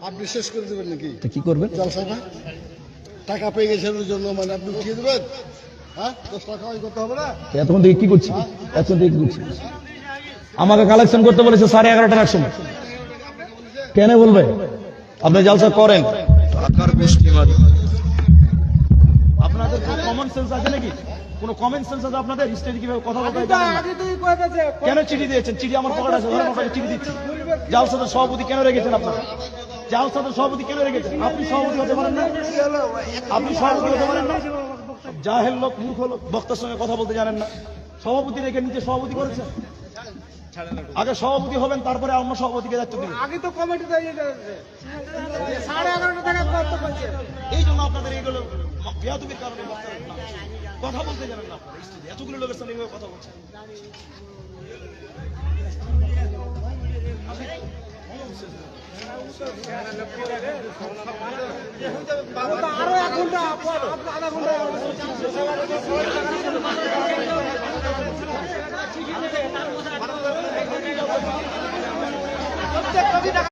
আপনি শেষ করে দেবেন নাকি? কি করবেন? জলসা না টাকা পেয়ে গেছেন ওর জন্য মানে আপনি উঠিয়ে দেবেন? হ্যাঁ 10 টাকা ওই করতে হবে না? এতক্ষণ থেকে কি করছি? এতক্ষণ থেকে কি করছি? আমাকে কালেকশন করতে বলেছে 11:30টার সময়। কেন বলবে? আপনি জলসা করেন। টাকার গোষ্ঠী মারি। আপনাদের কোনো কমন সেন্স আছে নাকি? কোন কমন সেন্স আছে আপনাদের? স্টেজে কিভাবে কথা বলতে হয় জানেন না? কেন চিঠি দিয়েছেন? চিঠি আমার পকেটে আছে, ধরেন আপনাকে চিঠি দিচ্ছি। জালসাদের সভাপতি কেন রেখেছেন আপনারা? জালসাদের সভাপতি কেন রেখেছেন? আপনি সভাপতি হতে পারেন না? আপনি সভাপতি হতে পারেন না? জাহেল লোক, মূর্খ লোক, বক্তার সঙ্গে কথা বলতে জানেন না। সভাপতি রেখে নিজে সভাপতি করেছেন। আগে সভাপতি হবেন, তারপরে অন্য সভাপতিকে দায়িত্ব দিবেন। আগে তো কমিটিতে 11:30 টাকা করতে বলছে। এই জন্য আপনাদের এইগুলো বেয়াদবির কারণে বক্তারা কথা বলতে জানেন না। আপনারা স্টেজে এতগুলো লোকের সামনে এইভাবে কথা বলছেন। আরো 1 ঘন্টা আধা ঘন্টা